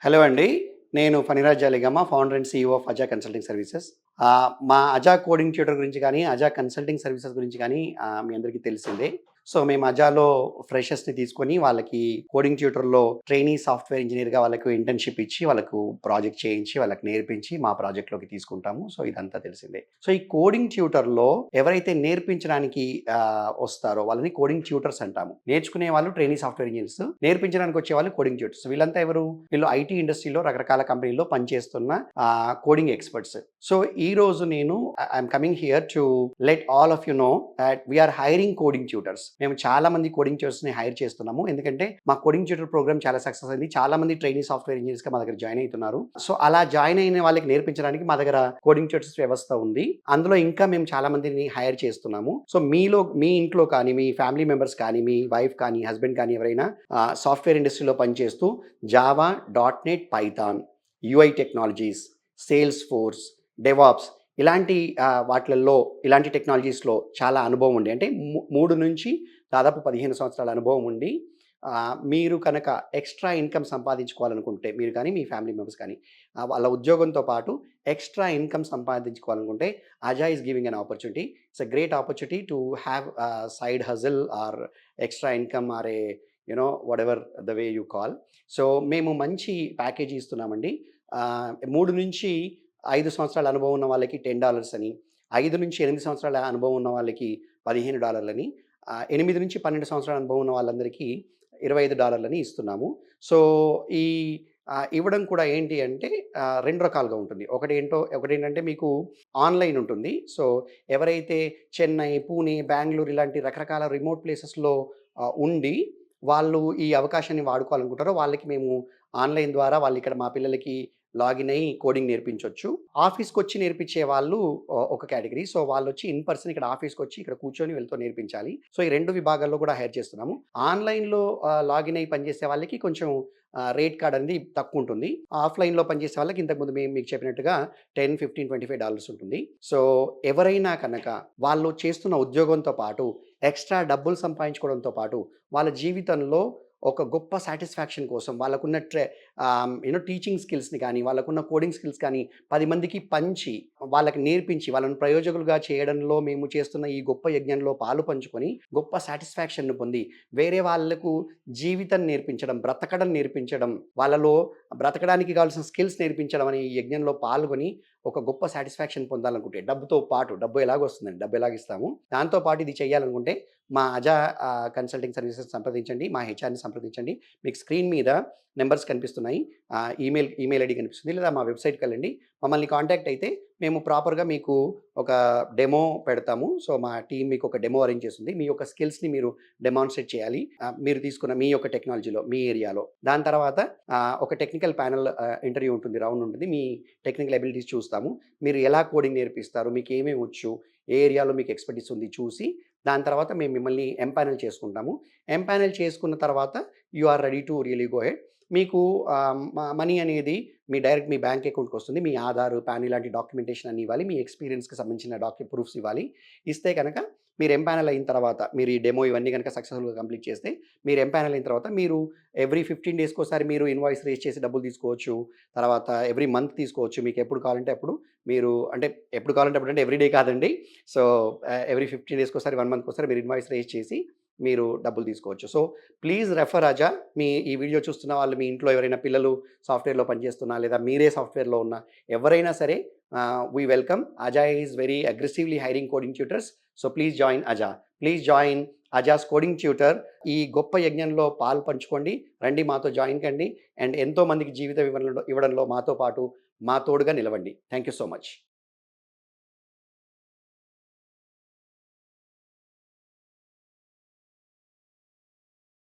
Hello అండి. నేను Phaniraj Jaligamma, founder and CEO of Aja consulting services. మా అజా కోడింగ్ ట్యూటర్ గురించి కానీ, అజా కన్సల్టింగ్ సర్వీసెస్ గురించి కానీ మీ అందరికీ తెలిసిందే. సో, మేము అజాలో ఫ్రెషర్స్‌ని తీసుకొని వాళ్ళకి కోడింగ్ ట్యూటర్‌లో ట్రైనీ సాఫ్ట్‌వేర్ ఇంజినీర్‌గా వాళ్ళకు ఇంటర్న్‌షిప్ ఇచ్చి, వాళ్ళకు ప్రాజెక్ట్ చేయించి, వాళ్ళకి నేర్పించి మా ప్రాజెక్ట్‌లోకి తీసుకుంటాము. సో, ఇదంతా తెలిసిందే. సో, ఈ కోడింగ్ ట్యూటర్‌లో ఎవరైతే నేర్పించడానికి వస్తారో వాళ్ళని కోడింగ్ ట్యూటర్స్ అంటాము. నేర్చుకునే వాళ్ళు ట్రైనీ సాఫ్ట్‌వేర్ ఇంజినీర్స్, నేర్పించడానికి వచ్చేవాళ్ళు కోడింగ్ ట్యూటర్స్. వీళ్ళంతా ఎవరు? వీళ్ళు ఐటీ ఇండస్ట్రీలో రకరకాల కంపెనీల్లో పనిచేస్తున్న కోడింగ్ ఎక్స్‌పర్ట్స్. సో, ఈరోజు నేను I'm coming here to let all of you know that we are hiring coding tutors. మేము చాలా మంది కోడింగ్ ట్యూటర్స్‌ని హైర్ చేస్తున్నాము. ఎందుకంటే మా కోడింగ్ ట్యూటర్ ప్రోగ్రామ్ చాలా సక్సెస్ అయింది. చాలా మంది ట్రైనీ సాఫ్ట్‌వేర్ ఇంజినీర్స్‌గా మా దగ్గర జాయిన్ అవుతున్నారు. సో, అలా జాయిన్ అయిన వాళ్ళకి నేర్పించడానికి మా దగ్గర కోడింగ్ ట్యూటర్స్ వ్యవస్థ ఉంది. అందులో ఇంకా మేము చాలా మందిని హైర్ చేస్తున్నాము. సో, మీ ఇంట్లో కానీ, మీ ఫ్యామిలీ మెంబర్స్ కానీ, మీ వైఫ్ కానీ, హస్బెండ్ కానీ ఎవరైనా సాఫ్ట్‌వేర్ ఇండస్ట్రీలో పనిచేస్తూ Java, dot net, Python, UI technologies, Salesforce, DevOps ఇలాంటి వాటిలలో ఇలాంటి టెక్నాలజీస్‌లో చాలా అనుభవం ఉండి అంటే 3 నుంచి దాదాపు 15 సంవత్సరాల అనుభవం ఉండి మీరు కనుక ఎక్స్ట్రా ఇన్కమ్ సంపాదించుకోవాలనుకుంటే మీరు కానీ మీ ఫ్యామిలీ మెంబర్స్ కానీ వాళ్ళ ఉద్యోగంతో పాటు ఎక్స్ట్రా ఇన్కమ్ సంపాదించుకోవాలనుకుంటే Aja is giving an opportunity. It's a great opportunity to have side hustle or extra income or a whatever the way you call. So, మేము మంచి ప్యాకేజీ ఇస్తున్నామండి. 3 నుంచి 5 సంవత్సరాల అనుభవం ఉన్న వాళ్ళకి $10 అని, 5-8 సంవత్సరాల అనుభవం ఉన్న వాళ్ళకి $15 అని, 8-12 సంవత్సరాల అనుభవం ఉన్న వాళ్ళందరికీ $25 అని ఇస్తున్నాము. సో, ఈ ఇవ్వడం కూడా ఏంటి అంటే 2 రకాలుగా ఉంటుంది. ఒకటేంటంటే మీకు ఆన్‌లైన్ ఉంటుంది. సో, ఎవరైతే చెన్నై, పూణే, బెంగుళూరు ఇలాంటి రకరకాల రిమోట్ ప్లేసెస్‌లో ఉండి వాళ్ళు ఈ అవకాశాన్ని వాడుకోవాలనుకుంటారో వాళ్ళకి మేము ఆన్‌లైన్ ద్వారా వాళ్ళిక్కడ మా పిల్లలకి లాగిన్ అయ్యి కోడింగ్ నేర్పించొచ్చు. ఆఫీస్‌కొచ్చి నేర్పించే వాళ్ళు ఒక కేటగిరీ. సో, వాళ్ళొచ్చి ఇన్ పర్సన్ ఇక్కడ ఆఫీస్‌కొచ్చి ఇక్కడ కూర్చొని వీళ్ళతో నేర్పించాలి. సో, ఈ 2 విభాగాల్లో కూడా హైర్ చేస్తున్నాము. ఆన్‌లైన్‌లో లాగిన్ అయ్యి పనిచేసే వాళ్ళకి కొంచెం రేట్ కార్డ్ అనేది తక్కువుంటుంది. ఆఫ్‌లైన్‌లో పనిచేసే వాళ్ళకి ఇంతకుముందు మేము మీకు చెప్పినట్టుగా 10, 15, $25 ఉంటుంది. సో, ఎవరైనా కనుక వాళ్ళు చేస్తున్న ఉద్యోగంతో పాటు ఎక్స్‌ట్రా డబ్బులు సంపాదించుకోవడంతో పాటు వాళ్ళ జీవితంలో ఒక గొప్ప సాటిస్ఫాక్షన్ కోసం వాళ్ళకున్న టీచింగ్ స్కిల్స్‌ని కానీ, వాళ్ళకున్న కోడింగ్ స్కిల్స్ కానీ 10 మందికి పంచి, వాళ్ళకి నేర్పించి, వాళ్ళని ప్రయోజకులుగా చేయడంలో మేము చేస్తున్న ఈ గొప్ప యజ్ఞంలో పాలు పంచుకొని, గొప్ప సాటిస్ఫాక్షన్‌ని పొంది, వేరే వాళ్ళకు జీవితం నేర్పించడం, బ్రతకడం నేర్పించడం, వాళ్ళలో బ్రతకడానికి కావాల్సిన స్కిల్స్ నేర్పించడం అనే ఈ యజ్ఞంలో పాల్గొని, ఒక గొప్ప సాటిస్ఫాక్షన్ పొందాలనుకుంటే, డబ్బుతో పాటు డబ్బు ఎలాగొస్తుందండి, డబ్బు ఎలాగిస్తాము. దాంతో పాటు ఇది చేయాలనుకుంటే మా అజా కన్సల్టింగ్ సర్వీసెస్ సంప్రదించండి. మా హెచ్ఆర్‌ని సంప్రదించండి. మీకు స్క్రీన్ మీద నంబర్స్ కనిపిస్తున్నాయి. ఈమెయిల్ ఐడీ కనిపిస్తుంది. లేదా మా వెబ్‌సైట్‌కెళ్ళండి. మమ్మల్ని కాంటాక్ట్ అయితే మేము ప్రాపర్‌గా మీకు ఒక డెమో పెడతాము. సో, మా టీమ్ మీకు ఒక డెమో అరేంజ్ చేస్తుంది. మీ యొక్క స్కిల్స్‌ని మీరు డెమాన్‌స్ట్రేట్ చేయాలి. మీరు తీసుకున్న మీ యొక్క టెక్నాలజీలో, మీ ఏరియాలో. దాని తర్వాత ఒక టెక్నికల్ ప్యానెల్ ఇంటర్వ్యూ ఉంటుంది. రౌండ్ ఉంటుంది. మీ టెక్నికల్ ఎబిలిటీస్ చూస్తాము. మీరు ఎలా కోడింగ్ నేర్పిస్తారు? మీకు ఏమేమి వచ్చు? ఏ ఏరియాలో మీకు ఎక్స్‌పర్టీస్ ఉంది చూసి దాని తర్వాత మేము మిమ్మల్ని ఎంపానెల్ చేసుకుంటాము. ఎంపానెల్ చేసుకున్న తర్వాత you are ready to really go head. మీకు మనీ అనేది మీ బ్యాంక్ అకౌంట్‌కి వస్తుంది. మీ ఆధార్, పాన్ ఇలాంటి డాక్యుమెంటేషన్ అన్నీ ఇవ్వాలి. మీ ఎక్స్‌పీరియన్స్‌కి సంబంధించిన ప్రూఫ్స్ ఇవ్వాలి. ఇస్తే కనుక మీరు ఎంపానెల్ అయిన తర్వాత మీరు ఈ డెమో ఇవన్నీ గనుక సక్సెస్‌ఫుల్‌గా కంప్లీట్ చేస్తే మీరు ఎంపానెల్ అయిన తర్వాత మీరు ఎవ్రీ 15 డేస్‌కోసారి మీరు ఇన్వాయిస్ రేజ్ చేసి డబ్బులు తీసుకోవచ్చు. తర్వాత ఎవ్రీ మంత్ తీసుకోవచ్చు. మీకు ఎప్పుడు కావాలంటే అప్పుడు మీరు అంటే ఎప్పుడు కావాలంటే అప్పుడు అంటే ఎవ్రీ డే కాదండి. సో, ఎవ్రీ 15 డేస్‌కోసారి, 1 మంత్‌కోసారి మీరు ఇన్వాయిస్ రేజ్ చేసి మీరు డబ్బులు తీసుకోవచ్చు. So, please refer Aja. ఈ వీడియో చూస్తున్న వాళ్ళు మీ ఇంట్లో ఎవరైనా పిల్లలు సాఫ్ట్‌వేర్‌లో పనిచేస్తున్నా లేదా మీరే సాఫ్ట్‌వేర్‌లో ఉన్న ఎవరైనా సరే we welcome. Aja is very aggressively hiring coding tutors. So, please join Aja. Please join Aja's coding tutor. ఈ గొప్ప యజ్ఞంలో పాలు పంచుకోండి. రండి మాతో జాయిన్ కండి. అండ్ ఎంతో మందికి జీవితం ఇవ్వడంలో మాతో పాటు మా తోడుగా నిలవండి. Thank you so much.